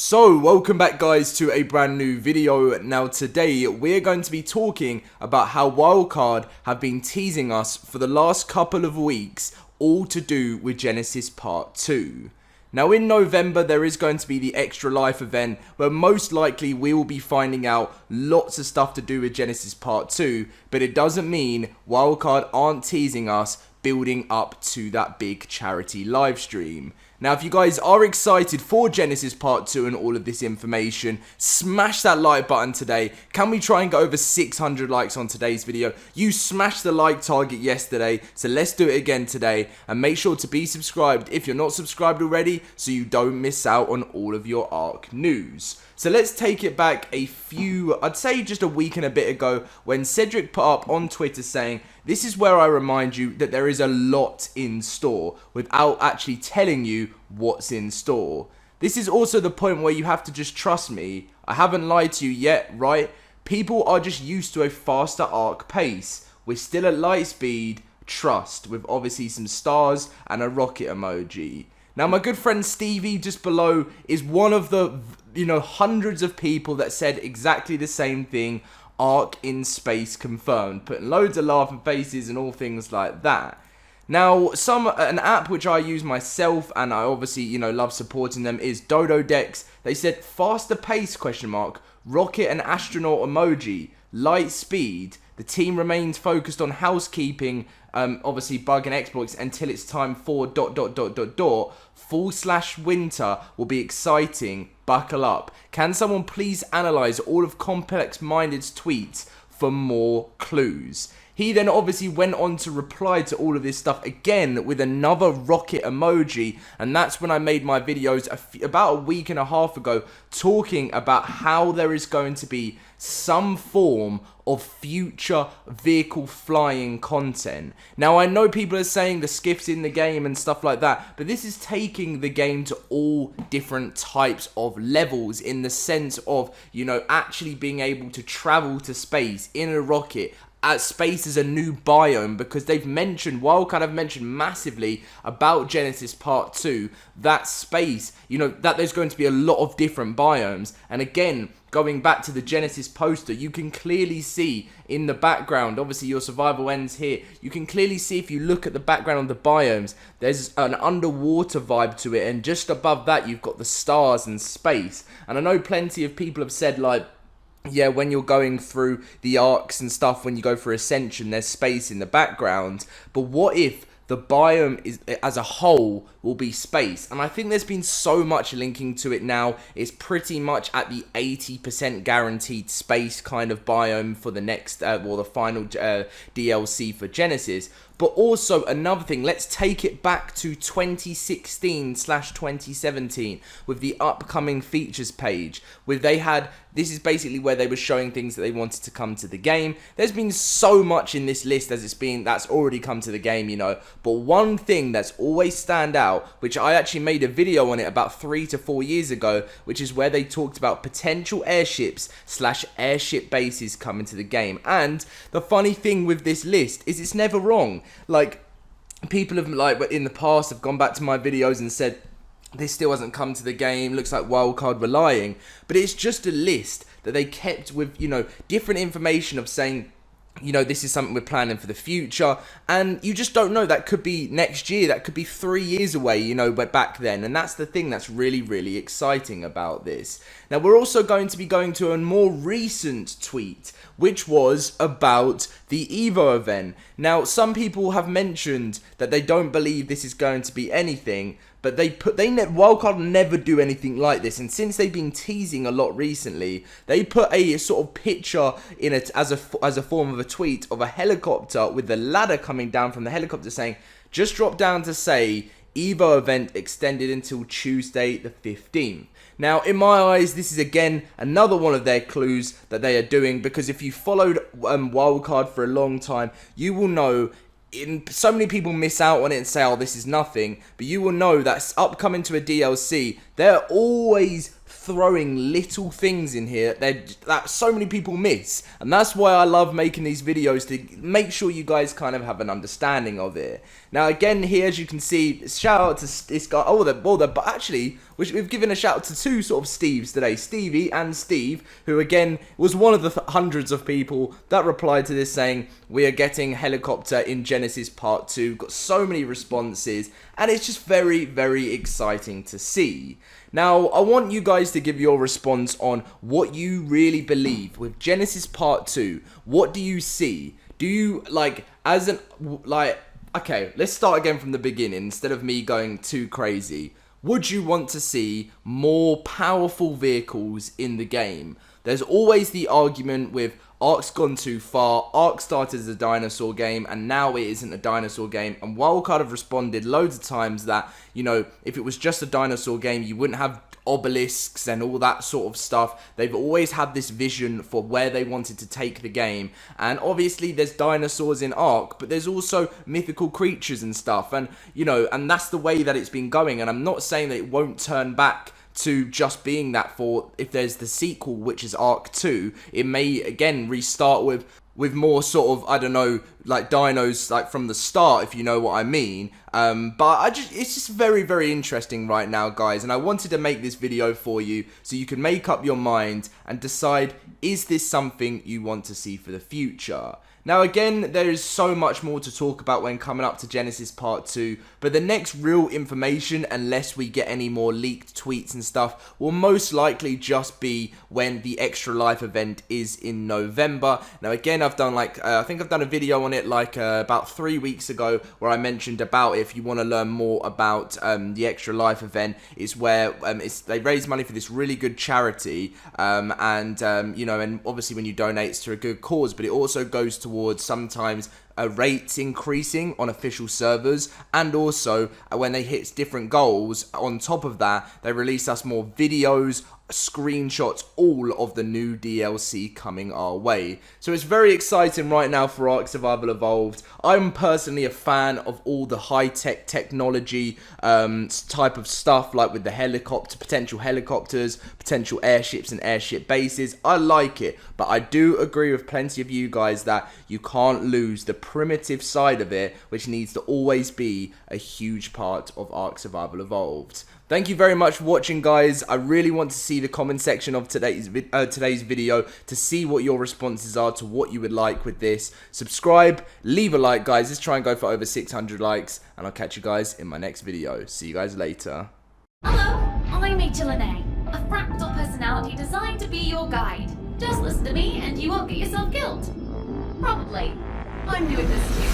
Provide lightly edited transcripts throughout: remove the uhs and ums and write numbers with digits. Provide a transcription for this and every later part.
So, welcome back guys to a brand new video. Now today, we're going to be talking about how Wildcard have been teasing us for the last couple of weeks, all to do with Genesis Part 2. Now in November, there is going to be the Extra Life event, where most likely we will be finding out lots of stuff to do with Genesis Part 2, but it doesn't mean Wildcard aren't teasing us building up to that big charity live stream. Now, if you guys are excited for Genesis Part 2 and all of this information, smash that like button today. Can we try and get over 600 likes on today's video? You smashed the like target yesterday, so let's do it again today. And make sure to be subscribed if you're not subscribed already, so you don't miss out on all of your ARK news. So let's take it back a few, I'd say just a week and a bit ago, when Cedric put up on Twitter saying, "This is where I remind you that there is a lot in store," without actually telling you what's in store. This is also the point where you have to just trust me. I haven't lied to you yet, right? People are just used to a faster ARK pace. We're still at light speed, trust, with obviously some stars and a rocket emoji. Now, my good friend Stevie just below is one of the, hundreds of people that said exactly the same thing. ARK in space confirmed, putting loads of laughing faces and all things like that. Now, an app which I use myself, and I obviously, love supporting them, is Dodo Decks. They said faster pace, rocket and astronaut emoji, light speed. The team remains focused on housekeeping, obviously bug and exploits until it's time for ... Fall/winter will be exciting. Buckle up. Can someone please analyze all of Complex Minded's tweets for more clues? He then obviously went on to reply to all of this stuff again with another rocket emoji, and that's when I made my videos about a week and a half ago talking about how there is going to be some form of future vehicle flying content. Now, I know people are saying the skiff's in the game and stuff like that, but this is taking the game to all different types of levels in the sense of, actually being able to travel to space in a rocket. Space is a new biome, because they've mentioned, Wildcard have mentioned massively about Genesis Part 2, that space, that there's going to be a lot of different biomes. And again, going back to the Genesis poster, you can clearly see in the background, obviously your survival ends here, you can clearly see if you look at the background of the biomes, there's an underwater vibe to it, and just above that you've got the stars and space. And I know plenty of people have said, like, yeah, when you're going through the arcs and stuff, when you go for Ascension, there's space in the background. But what if the biome is, as a whole, will be space? And I think there's been so much linking to it now. It's pretty much at the 80% guaranteed space kind of biome for the next, the final DLC for Genesis. But also another thing, let's take it back to 2016/2017 with the upcoming features page, where they had, this is basically where they were showing things that they wanted to come to the game. There's been so much in this list that's already come to the game, but one thing that's always stand out, which I actually made a video on it about 3 to 4 years ago, which is where they talked about potential airships/airship bases coming to the game. And the funny thing with this list is it's never wrong. Like, people have, in the past, have gone back to my videos and said, this still hasn't come to the game, looks like Wildcard were lying. But it's just a list that they kept with, different information of saying, this is something we're planning for the future, and you just don't know. That could be next year, that could be 3 years away, but back then. And that's the thing that's really, really exciting about this. Now, we're also going to be going to a more recent tweet, which was about the Evo event. Now, some people have mentioned that they don't believe this is going to be anything, but Wildcard never do anything like this. And since they've been teasing a lot recently, they put a sort of picture in it as a form of a tweet of a helicopter with the ladder coming down from the helicopter saying, "Just drop down to say Evo event extended until Tuesday the 15th. Now, in my eyes, this is again another one of their clues that they are doing, because if you followed Wildcard for a long time, you will know. So many people miss out on it and say, oh, this is nothing, but you will know that upcoming to a DLC, they're always throwing little things in here that so many people miss. And that's why I love making these videos, to make sure you guys kind of have an understanding of it. Now again here, as you can see, shout out to this guy. But actually, we've given a shout out to two sort of Steves today, Stevie and Steve, who again was one of the hundreds of people that replied to this saying we are getting Helicopter in Genesis Part 2. Got so many responses, and it's just very, very exciting to see. Now, I want you guys to give your response on what you really believe with Genesis Part 2. What do you see? Do you, okay, let's start again from the beginning instead of me going too crazy. Would you want to see more powerful vehicles in the game? There's always the argument with ARK's gone too far. ARK started as a dinosaur game and now it isn't a dinosaur game. And Wildcard have responded loads of times that, you know, if it was just a dinosaur game, you wouldn't have obelisks and all that sort of stuff. They've always had this vision for where they wanted to take the game. And obviously there's dinosaurs in ARK, but there's also mythical creatures and stuff. And, you know, and that's the way that it's been going. And I'm not saying that it won't turn back to just being that for if there's the sequel, which is ARK 2, it may again restart with more sort of, I don't know, like dinos like from the start, if you know what I mean. But it's just very, very interesting right now, guys, and I wanted to make this video for you so you can make up your mind and decide, is this something you want to see for the future? Now again, there is so much more to talk about when coming up to Genesis Part 2, but the next real information, unless we get any more leaked tweets and stuff, will most likely just be when the Extra Life event is in November. Now again, I've done I think I've done a video on it about 3 weeks ago where I mentioned about it. If you want to learn more about the Extra Life event, is where they raise money for this really good charity, you know, and obviously when you donate it's to a good cause, but it also goes towards sometimes rates increasing on official servers, and also when they hit different goals, on top of that they release us more videos, screenshots, all of the new DLC coming our way. So it's very exciting right now for ARK Survival Evolved. I'm personally a fan of all the high-tech technology type of stuff, like with the helicopter, potential helicopters, potential airships and airship bases. I like it, but I do agree with plenty of you guys that you can't lose the primitive side of it, which needs to always be a huge part of ARK Survival Evolved. Thank you very much for watching, guys. I really want to see the comment section of today's video to see what your responses are to what you would like with this. Subscribe, leave a like, guys. Let's try and go for over 600 likes, and I'll catch you guys in my next video. See you guys later. Hello, I'm Lene, a fractal personality designed to be your guide. Just listen to me and you won't get yourself killed. Probably. I'm doing this too.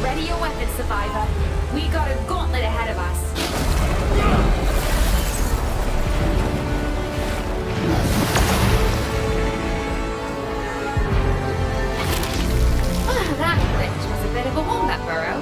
Ready your weapons, Survivor. We got a gauntlet ahead of us. That glitch was a bit of a walnut burrow.